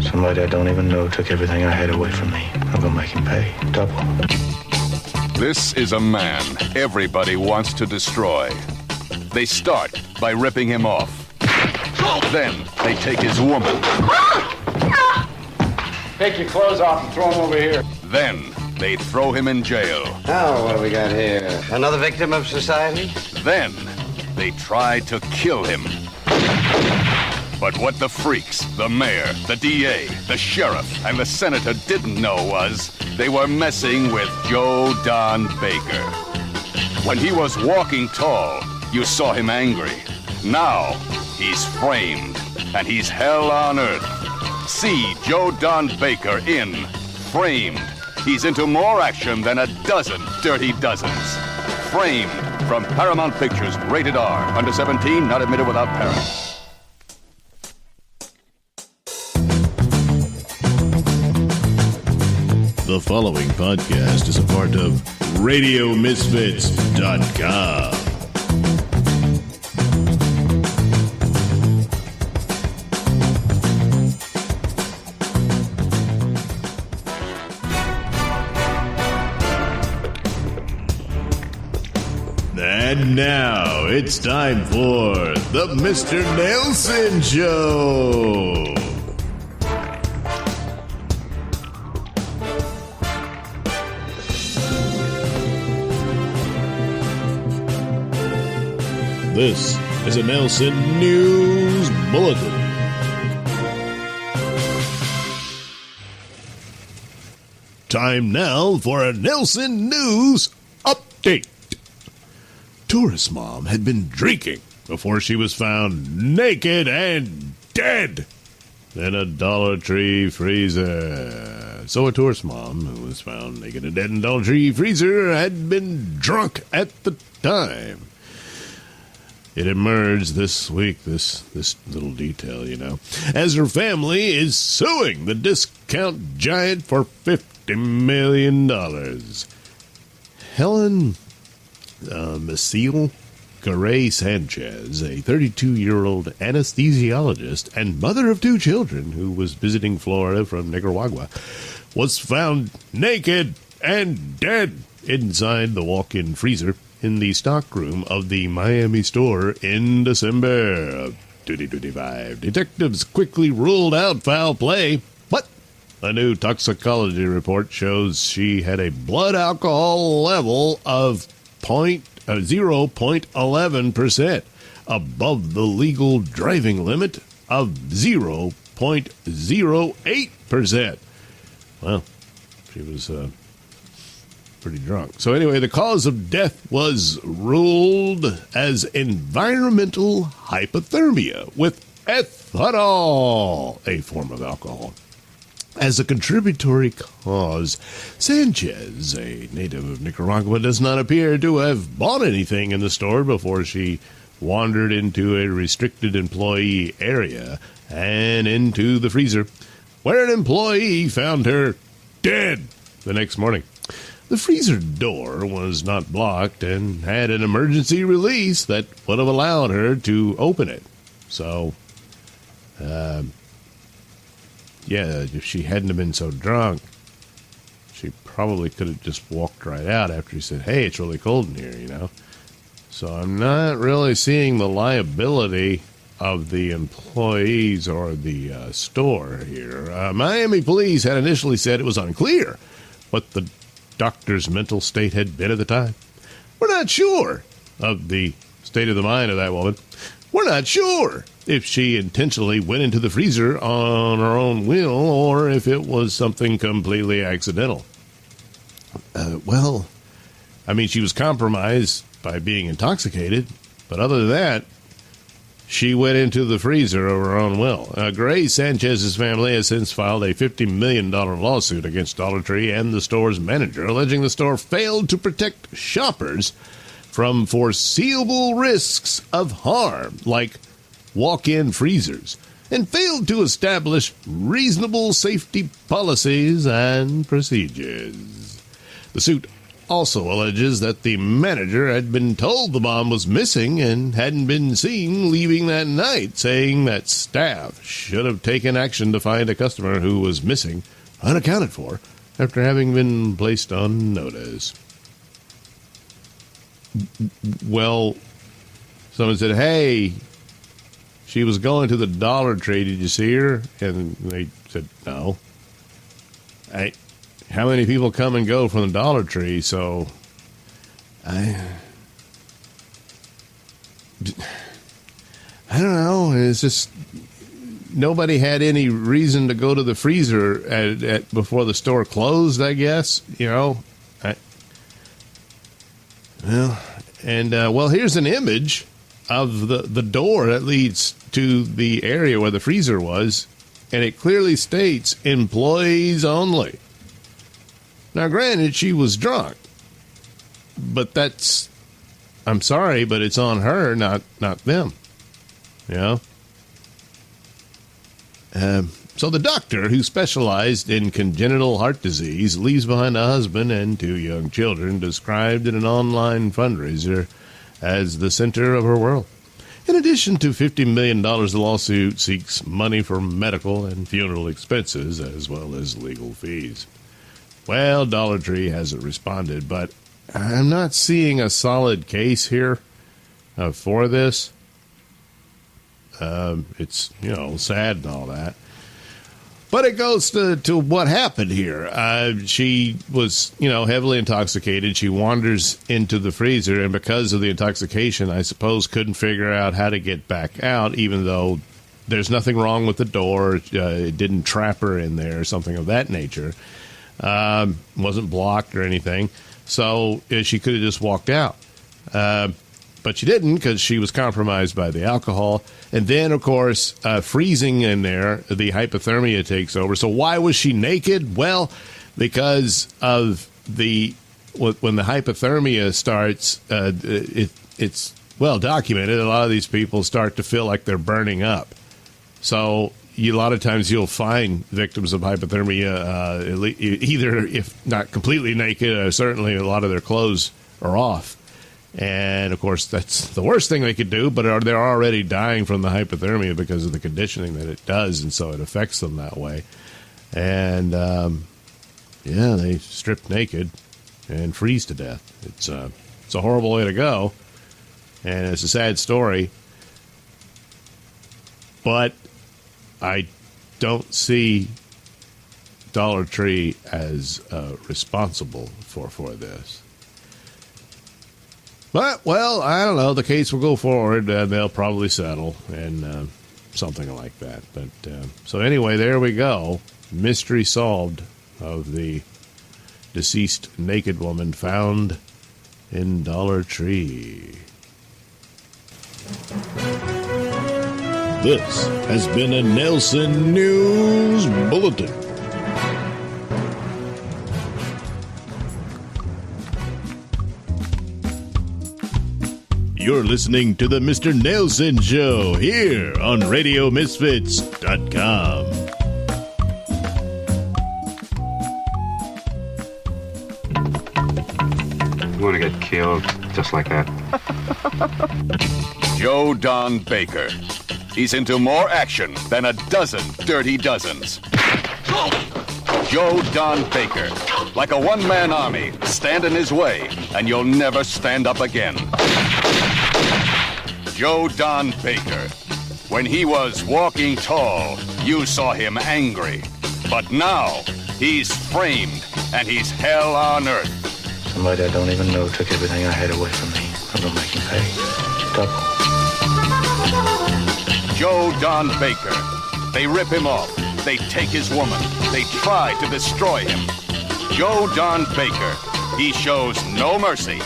Somebody I don't even know took everything I had away from me. I'm gonna make him pay. Double. This is a man everybody wants to destroy. They start by ripping him off. Then they take his woman. Take your clothes off and throw him over here. Then they throw him in jail. Now, what do we got here? Another victim of society? Then they try to kill him. But what the freaks, the mayor, the DA, the sheriff, and the senator didn't know was they were messing with Joe Don Baker. When he was walking tall, you saw him angry. Now, he's framed, and he's hell on earth. See Joe Don Baker in Framed. He's into more action than a dozen Dirty Dozens. Framed, from Paramount Pictures, rated R, under 17, not admitted without parent. The following podcast is a part of RadioMisfits.com. And now it's time for the Mr. Nailsin Show. This is a Nailsin News Bulletin. Time now for a Nailsin News Update. Tourist mom had been drinking before she was found naked and dead in a Dollar Tree freezer. So a tourist mom who was found naked and dead in a Dollar Tree freezer had been drunk at the time. It emerged this week, this little detail, as her family is suing the discount giant for $50 million. Helen Maciel Garay Sanchez, a 32-year-old anesthesiologist and mother of two children who was visiting Florida from Nicaragua, was found naked and dead inside the walk-in freezer in the stockroom of the Miami store in December of 2025. Detectives quickly ruled out foul play, but a new toxicology report shows she had a blood alcohol level of 0.11%, above the legal driving limit of 0.08%. Well, she was pretty drunk. So anyway, the cause of death was ruled as environmental hypothermia with ethanol, a form of alcohol, as a contributory cause. Sanchez, a native of Nicaragua, does not appear to have bought anything in the store before she wandered into a restricted employee area and into the freezer, where an employee found her dead the next morning. The freezer door was not blocked and had an emergency release that would have allowed her to open it. So, if she hadn't have been so drunk, she probably could have just walked right out after he said, hey, it's really cold in here, So I'm not really seeing the liability of the employees or the store here. Miami police had initially said it was unclear what the doctor's mental state had been at the time. We're not sure of the state of the mind of that woman. We're not sure if she intentionally went into the freezer on her own will or if it was something completely accidental. She was compromised by being intoxicated, but other than that, she went into the freezer of her own will. Gray Sanchez's family has since filed a $50 million lawsuit against Dollar Tree and the store's manager, alleging the store failed to protect shoppers from foreseeable risks of harm, like walk-in freezers, and failed to establish reasonable safety policies and procedures. The suit also alleges that the manager had been told the bomb was missing and hadn't been seen leaving that night, saying that staff should have taken action to find a customer who was missing, unaccounted for, after having been placed on notice. Well, someone said, hey, she was going to the Dollar Tree. Did you see her? And they said, no. How many people come and go from the Dollar Tree? So I don't know. It's just nobody had any reason to go to the freezer at before the store closed, I guess. You know. Here's an image of the door that leads to the area where the freezer was, and it clearly states employees only. Now, granted, she was drunk, but I'm sorry, but it's on her, not them. You know? So the doctor, who specialized in congenital heart disease, leaves behind a husband and 2 young children, described in an online fundraiser as the center of her world. In addition to $50 million, the lawsuit seeks money for medical and funeral expenses, as well as legal fees. Well, Dollar Tree hasn't responded, but I'm not seeing a solid case here for this. It's, sad and all that. But it goes to what happened here. She was, heavily intoxicated. She wanders into the freezer, and because of the intoxication, I suppose couldn't figure out how to get back out, even though there's nothing wrong with the door. It didn't trap her in there or something of that nature. Wasn't blocked or anything. So she could have just walked out. But she didn't, because she was compromised by the alcohol. And then, of course, freezing in there, the hypothermia takes over. So why was she naked? Well, because of when the hypothermia starts, it's well documented. A lot of these people start to feel like they're burning up. So a lot of times you'll find victims of hypothermia either, if not completely naked, certainly a lot of their clothes are off. And, of course, that's the worst thing they could do, but they're already dying from the hypothermia because of the conditioning that it does, and so it affects them that way. And, they strip naked and freeze to death. It's a horrible way to go, and it's a sad story. But I don't see Dollar Tree as responsible for this. But, well, I don't know. The case will go forward. They'll probably settle and something like that. But so anyway, there we go. Mystery solved of the deceased naked woman found in Dollar Tree. This has been a Nailsin News Bulletin. You're listening to the Mr. Nailsin Show here on RadioMisfits.com. You want to get killed just like that? Joe Don Baker. He's into more action than a dozen dirty dozens. Joe Don Baker. Like a one-man army, stand in his way, and you'll never stand up again. Joe Don Baker. When he was walking tall, you saw him angry. But now, he's framed, and he's hell on earth. Somebody I don't even know took everything I had away from me. I'm gonna make him pay. Double. Joe Don Baker. They rip him off. They take his woman. They try to destroy him. Joe Don Baker. He shows no mercy.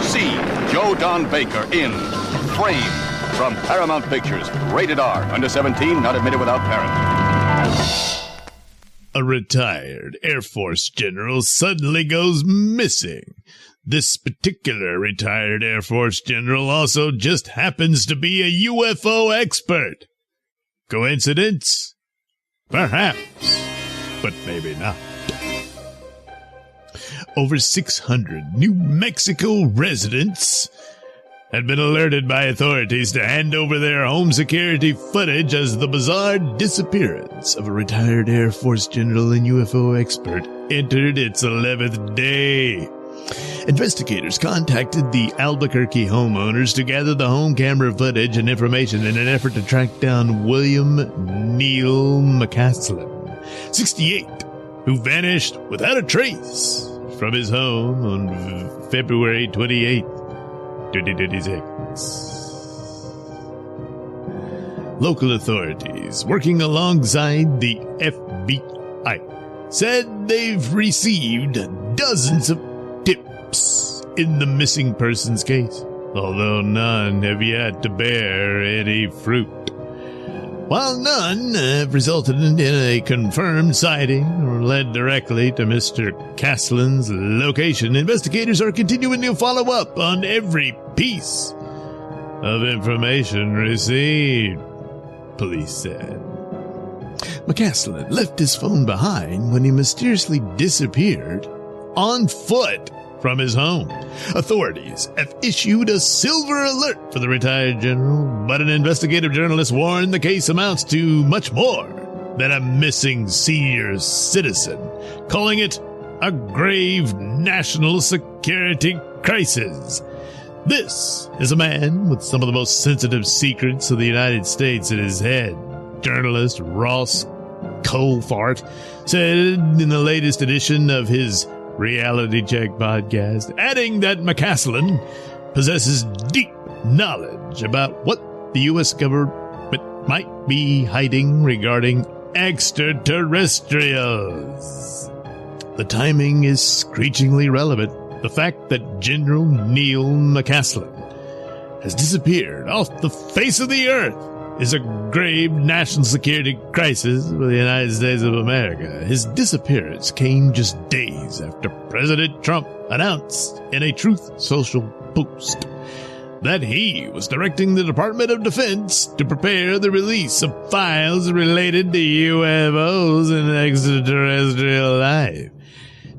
See Joe Don Baker in Frame from Paramount Pictures. Rated R. Under 17, not admitted without parent. A retired Air Force general suddenly goes missing. This particular retired Air Force general also just happens to be a UFO expert. Coincidence? Perhaps, but maybe not. over 600 New Mexico residents had been alerted by authorities to hand over their home security footage as the bizarre disappearance of a retired Air Force general and UFO expert entered its 11th day. Investigators contacted the Albuquerque homeowners to gather the home camera footage and information in an effort to track down William Neil McCaslin, 68, who vanished without a trace from his home on February 28th. 2026. Local authorities, working alongside the FBI, said they've received dozens of tips in the missing persons case, although none have yet to bear any fruit. While none have resulted in a confirmed sighting or led directly to Mr. Caslin's location, investigators are continuing to follow up on every piece of information received, police said. McCaslin left his phone behind when he mysteriously disappeared on foot from his home. Authorities have issued a silver alert for the retired general, but an investigative journalist warned the case amounts to much more than a missing senior citizen, calling it a grave national security crisis. This is a man with some of the most sensitive secrets of the United States in his head, journalist Ross Colfart said in the latest edition of his Reality Check podcast, adding that McCaslin possesses deep knowledge about what the U.S. government might be hiding regarding extraterrestrials. The timing is screechingly relevant. The fact that General Neil McCaslin has disappeared off the face of the earth is a grave national security crisis for the United States of America. His disappearance came just days after President Trump announced in a Truth Social post that he was directing the Department of Defense to prepare the release of files related to UFOs and extraterrestrial life.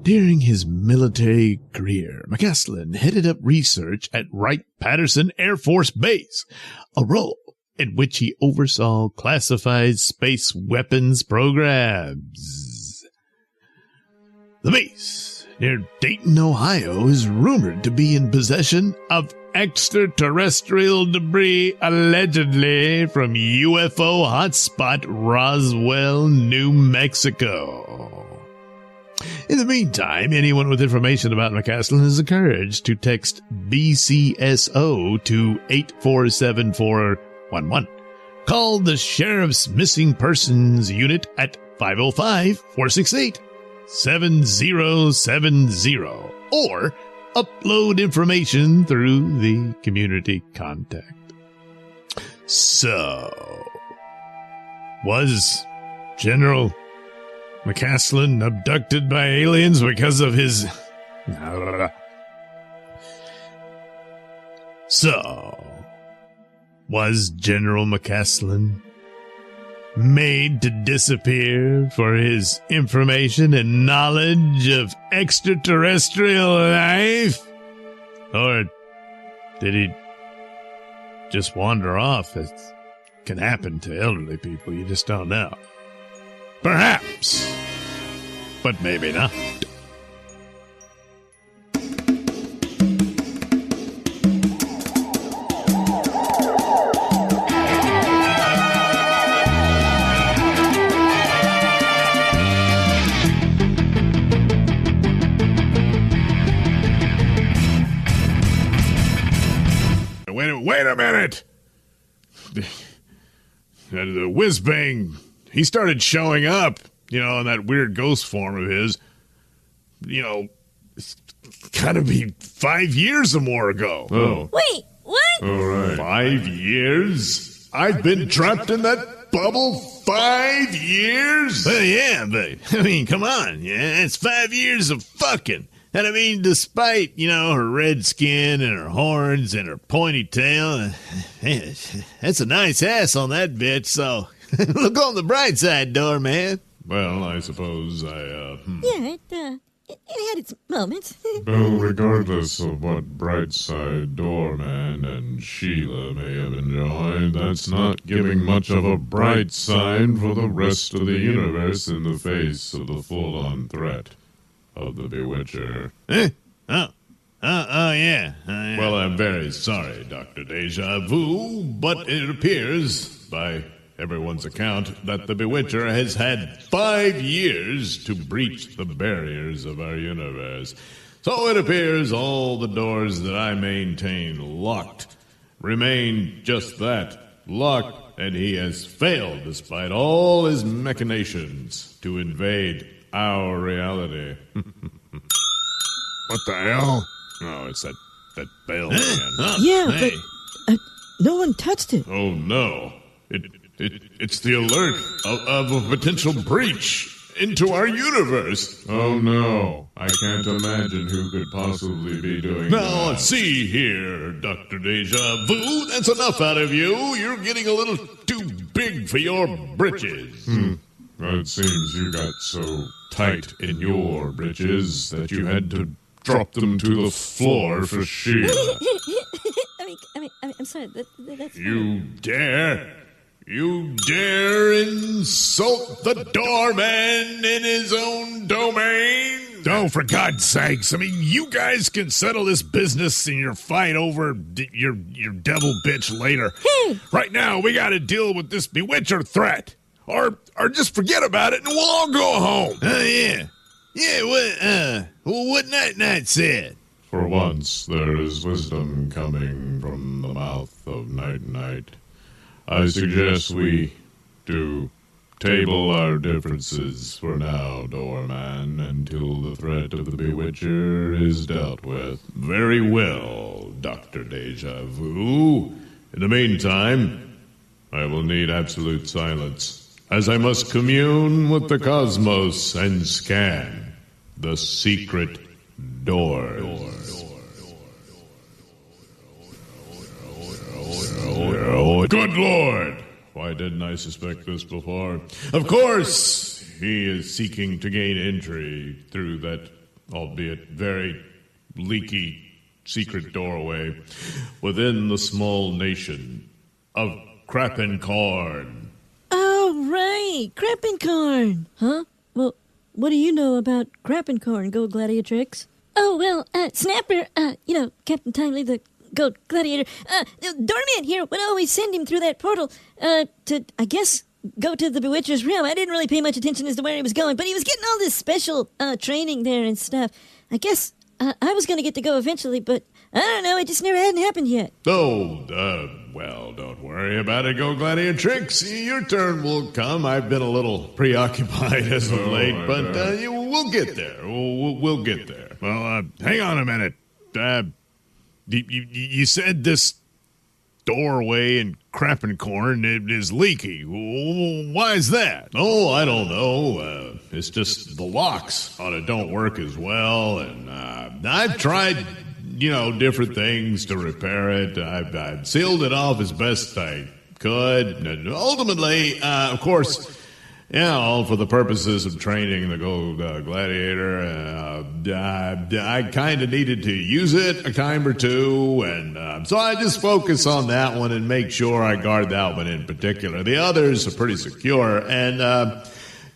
During his military career, McCaslin headed up research at Wright-Patterson Air Force Base, a role in which he oversaw classified space weapons programs. The base near Dayton, Ohio, is rumored to be in possession of extraterrestrial debris allegedly from UFO hotspot Roswell, New Mexico. In the meantime, anyone with information about McCaslin is encouraged to text BCSO to 847411. Call the Sheriff's Missing Persons Unit at 505-468-7070 or upload information through the community contact. So, was General McCaslin abducted by aliens because of his... So, was General McCaslin made to disappear for his information and knowledge of extraterrestrial life? Or did he just wander off? It can happen to elderly people, you just don't know. Perhaps, but maybe not. Wait a minute! The whiz-bang, he started showing up, in that weird ghost form of his. It's gotta be 5 years or more ago. Oh. Wait, what? All right. 5 years? I've been trapped in that bubble 5 years? Well, yeah, but, come on. Yeah, it's 5 years of fucking. And despite, her red skin and her horns and her pointy tail, that's a nice ass on that bitch, so look on the bright side, Doorman. Well, I suppose Yeah, it had its moments. Well, regardless of what bright side Doorman and Sheila may have enjoyed, that's not giving much of a bright sign for the rest of the universe in the face of the full-on threat of the Bewitcher. Yeah. Well, I'm very sorry, Dr. Deja Vu, but it appears, by everyone's account, that the Bewitcher has had 5 years to breach the barriers of our universe. So it appears all the doors that I maintain locked remain just that, locked, and he has failed despite all his machinations to invade our reality. What the hell? Oh, it's that bell again. Yeah, Hey. but no one touched it. Oh, no. It's the alert of a potential breach into our universe. Oh no, I can't imagine who could possibly be doing Now, that. let's see here, Dr. Deja Vu. That's enough out of you. You're getting a little too big for your britches. It seems you got so tight in your britches that you had to drop them to the floor for Sheila. I'm sorry. That's You dare insult the doorman in his own domain? Oh, for God's sakes. I mean, you guys can settle this business in your fight over your devil bitch later. Hey! Right now, we got to deal with this Bewitcher threat. Or just forget about it and we'll all go home. Oh, yeah. Yeah, what Night said? For once, there is wisdom coming from the mouth of Night. I suggest we do table our differences for now, Doorman, until the threat of the Bewitcher is dealt with. Very well, Dr. Deja Vu. In the meantime, I will need absolute silence, as I must commune with the cosmos and scan the secret doors. Good Lord! Why didn't I suspect this before? Of course, he is seeking to gain entry through that, albeit very leaky, secret doorway within the small nation of Krappenkorn. Oh, right. Krappenkorn. Huh? Well, what do you know about Krappenkorn, Gold Gladiatrix? Oh, well, Snapper, Captain Timely, the Gold Gladiator. Doorman here would always send him through that portal to, I guess, go to the Bewitcher's realm. I didn't really pay much attention as to where he was going, but he was getting all this special training there and stuff. I guess I was going to get to go eventually, but I don't know. It just never hadn't happened yet. Oh, well, don't worry about it, Gold Gladiatrix. Your turn will come. I've been a little preoccupied as of late, but we'll get there. We'll get there. Well, hang on a minute. You said this doorway in Krappenkorn is leaky. Why is that? Oh, I don't know. It's just the locks on it don't work as well, and I've tried, different things to repair it. I've sealed it off as best I could, and ultimately, of course, for the purposes of training the Gold Gladiator, I kind of needed to use it a time or two, and so I just focus on that one and make sure I guard that one in particular. The others are pretty secure, and,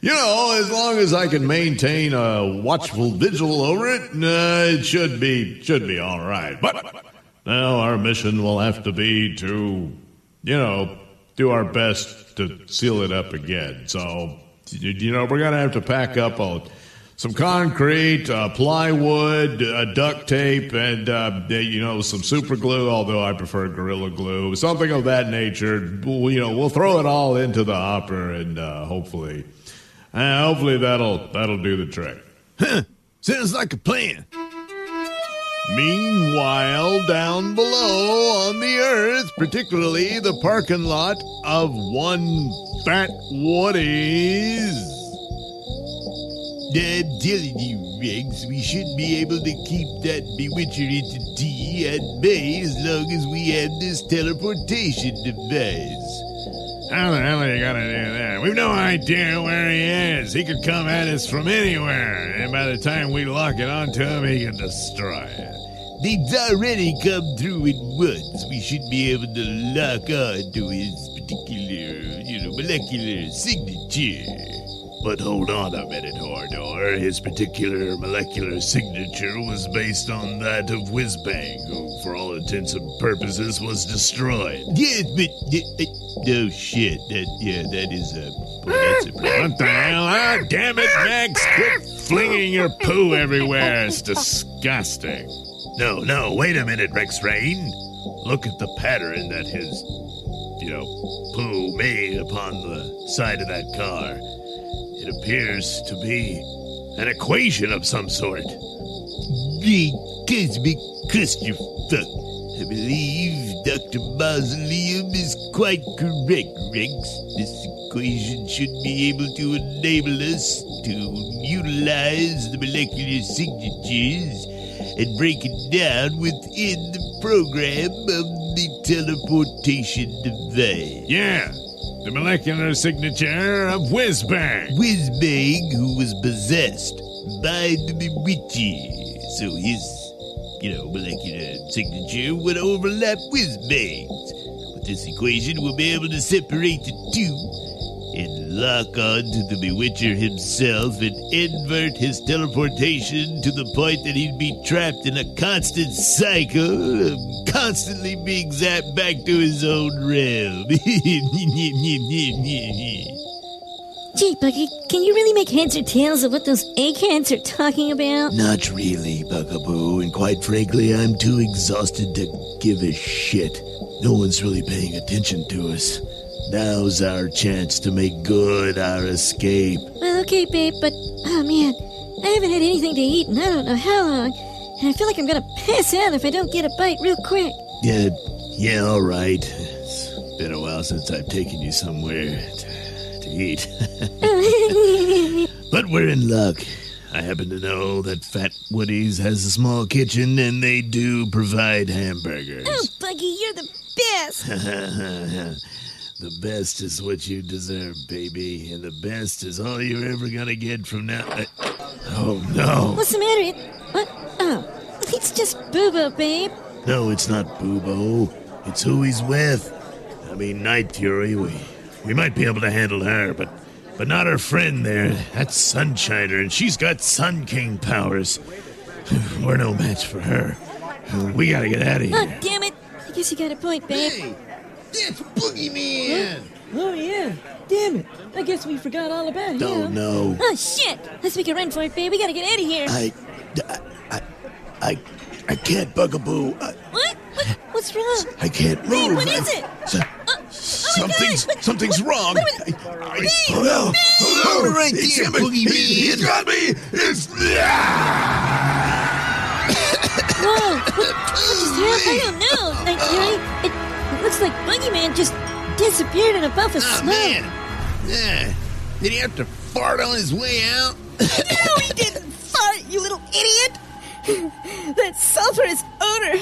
as long as I can maintain a watchful vigil over it, it should be all right. But now our mission will have to be to, do our best to seal it up again. So, we're going to have to pack up some concrete, plywood, duct tape, and, some super glue, although I prefer Gorilla Glue, something of that nature. We'll throw it all into the hopper, and hopefully that'll do the trick. Sounds like a plan. Meanwhile, down below on the Earth, particularly the parking lot of one Fat Woody's. I'm telling you, Rex, we should be able to keep that Bewitcher entity at bay as long as we have this teleportation device. How the hell are you gonna do that? We've no idea where he is. He could come at us from anywhere, and by the time we lock it onto him, he can destroy it. They've already come through it once. We should be able to lock on to his particular, molecular signature. But hold on a minute, Hordor. His particular molecular signature was based on that of Whizbang, who, for all intents and purposes, was destroyed. Yes, but... oh, shit. That is a... that's a problem. What the hell? Ah, damn it, Max! Quit flinging your poo everywhere. It's disgusting. No, wait a minute, Rex Rain. Look at the pattern that his, poo made upon the side of that car. It appears to be an equation of some sort. The cosmic clusterfuck. I believe Dr. Mausoleum is quite correct, Rex. This equation should be able to enable us to utilize the molecular signatures and break it down within the program of the teleportation device. Yeah, the molecular signature of Whizbang. Whizbang, who was possessed by the Bewitcher. So his, molecular signature would overlap Whizbang's. With this equation, we'll be able to separate the two and lock on to the Bewitcher himself and invert his teleportation to the point that he'd be trapped in a constant cycle of constantly being zapped back to his own realm. Gee, Buggy, can you really make heads or tails of what those eggheads are talking about? Not really, Bug-A-Boo, and quite frankly, I'm too exhausted to give a shit. No one's really paying attention to us. Now's our chance to make good our escape. Well, okay, babe, but, oh man, I haven't had anything to eat in I don't know how long, and I feel like I'm gonna pass out if I don't get a bite real quick. Yeah, all right. It's been a while since I've taken you somewhere to eat. But we're in luck. I happen to know that Fat Woody's has a small kitchen, and they do provide hamburgers. Oh, Buggy, you're the best! The best is what you deserve, baby. And the best is all you're ever gonna get from now. Oh, no. What's the matter? What? Oh, it's just Boo-Boo, babe. No, it's not Boo-Boo. It's who he's with. I mean, Night Fury. We might be able to handle her, but not her friend there. That's Sunshiner, and she's got Sun King powers. We're no match for her. We gotta get out of here. Oh, damn it. I guess you got a point, babe. Hey! That's Bogey Man! Oh, yeah. Damn it. I guess we forgot all about him. Don't know. Oh, shit. Let's make a run for it, babe. We gotta get out of here. I can't, Bug-A-Boo. What? What's wrong? I can't move. Babe, what is it? Something's wrong. Oh, no. Oh, right there, Bogey Man. He's got me. It's... Whoa. What just happened? I don't know. Like, it looks like Buggy Man just disappeared in a puff of smoke. Man. Yeah. Did he have to fart on his way out? No, he didn't fart, you little idiot. That sulfurous odor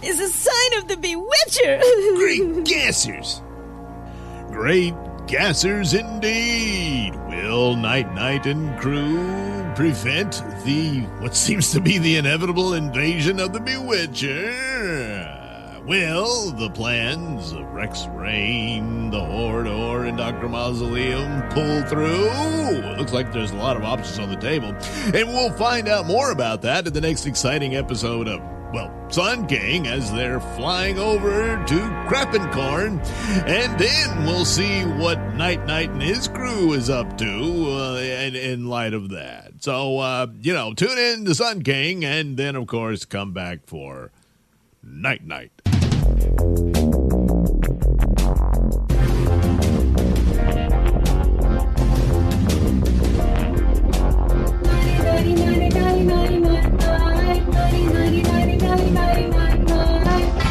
is a sign of the Bewitcher. Great gassers. Great gassers indeed. Will Night and crew prevent what seems to be the inevitable invasion of the Bewitcher? Will the plans of Rex Rain, the Hordor, and Dr. Mausoleum pull through? Looks like there's a lot of options on the table. And we'll find out more about that in the next exciting episode of, Sun King, as they're flying over to Krappenkorn. And then we'll see what Night and his crew is up to in light of that. So, tune in to Sun King, and then, of course, come back for Night.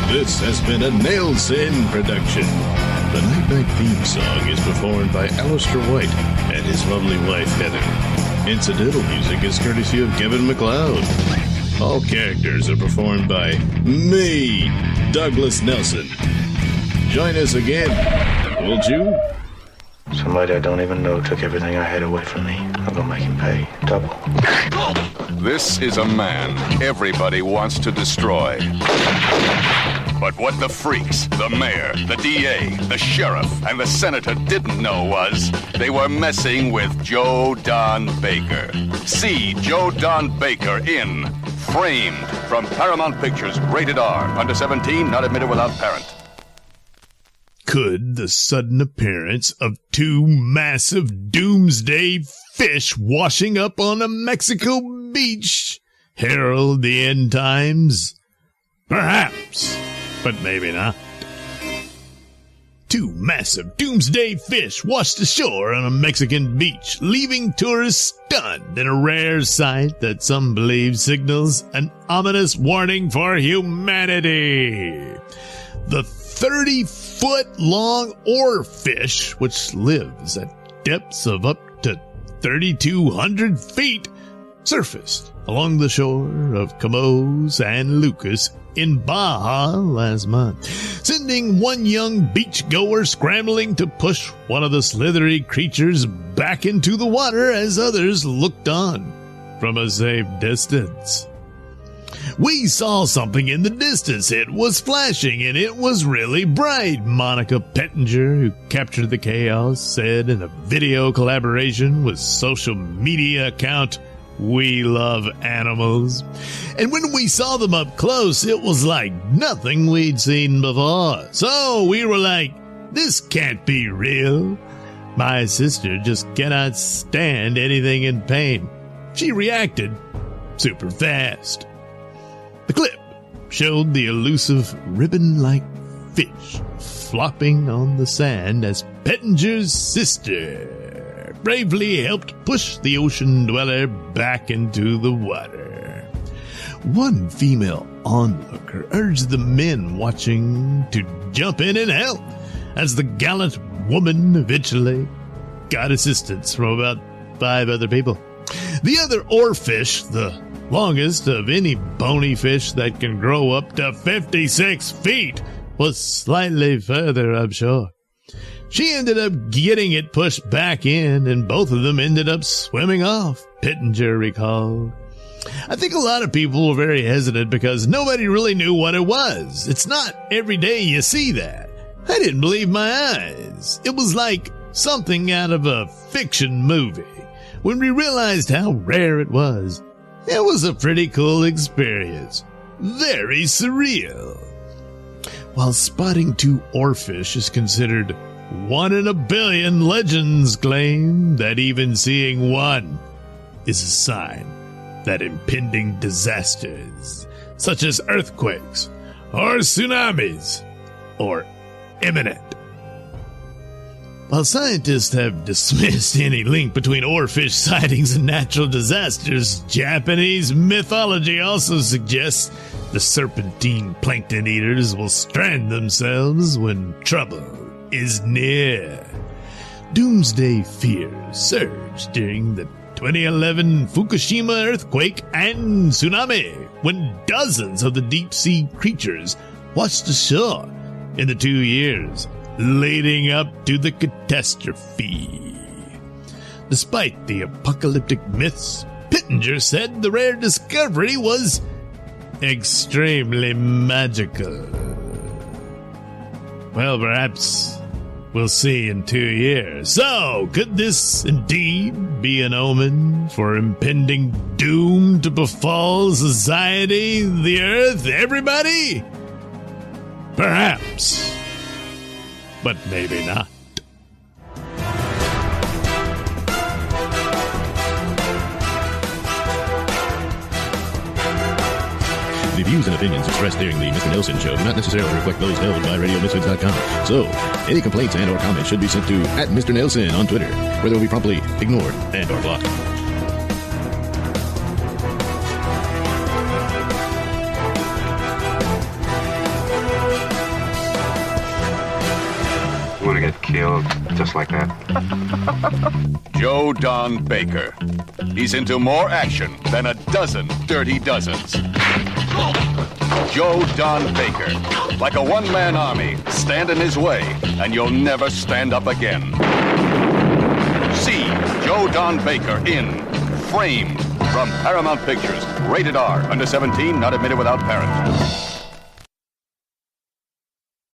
This has been a Nailsin production. The Night theme song is performed by Alistair White and his lovely wife, Heather. Incidental music is courtesy of Kevin MacLeod. All characters are performed by me, Douglas Nelson. Join us again, won't you? Somebody I don't even know took everything I had away from me. I'm gonna make him pay double. This is a man everybody wants to destroy. But what the freaks, the mayor, the DA, the sheriff, and the senator didn't know was they were messing with Joe Don Baker. See Joe Don Baker in Framed from Paramount Pictures, rated R, under 17, not admitted without parent. Could the sudden appearance of two massive doomsday fish washing up on a Mexico beach herald the end times? Perhaps, but maybe not. Two massive doomsday fish washed ashore on a Mexican beach, leaving tourists stunned in a rare sight that some believe signals an ominous warning for humanity. The 30-foot-long oarfish, which lives at depths of up to 3,200 feet, surfaced along the shore of Camo San Lucas in Baja last month, sending one young beachgoer scrambling to push one of the slithery creatures back into the water as others looked on from a safe distance. We saw something in the distance. It was flashing, and it was really bright, Monica Pettinger, who captured the chaos, said in a video collaboration with social media account We Love Animals. And when we saw them up close, it was like nothing we'd seen before. So we were like, this can't be real. My sister just cannot stand anything in pain. She reacted super fast. The clip showed the elusive ribbon-like fish flopping on the sand as Pettinger's sister bravely helped push the ocean dweller back into the water. One female onlooker urged the men watching to jump in and help, as the gallant woman eventually got assistance from about 5 other people. The other oarfish, the longest of any bony fish that can grow up to 56 feet, was slightly further upshore. She ended up getting it pushed back in, and both of them ended up swimming off, Pittenger recalled. I think a lot of people were very hesitant because nobody really knew what it was. It's not every day you see that. I didn't believe my eyes. It was like something out of a fiction movie. When we realized how rare it was a pretty cool experience. Very surreal. While spotting 2 oarfish is considered 1 in a billion, legends claim that even seeing one is a sign that impending disasters, such as earthquakes or tsunamis, are imminent. While scientists have dismissed any link between oarfish sightings and natural disasters, Japanese mythology also suggests the serpentine plankton eaters will strand themselves when trouble is near. Doomsday fears surged during the 2011 Fukushima earthquake and tsunami, when dozens of the deep-sea creatures washed ashore in the 2 years leading up to the catastrophe. Despite the apocalyptic myths, Pittenger said the rare discovery was extremely magical. Well, perhaps we'll see in 2 years. So, could this indeed be an omen for impending doom to befall society, the earth, everybody? Perhaps. But maybe not. The views and opinions expressed during the Mr. Nailsin Show do not necessarily reflect those held by RadioMisfits.com. So, any complaints and or comments should be sent to @MrNailsin on Twitter, where they will be promptly ignored and or blocked. You want to get killed just like that? Joe Don Baker. He's into more action than a dozen dirty dozens. Joe Don Baker. Like a one-man army, stand in his way, and you'll never stand up again. Joe Don Baker in Framed from Paramount Pictures. Rated R. Under 17, not admitted without parent.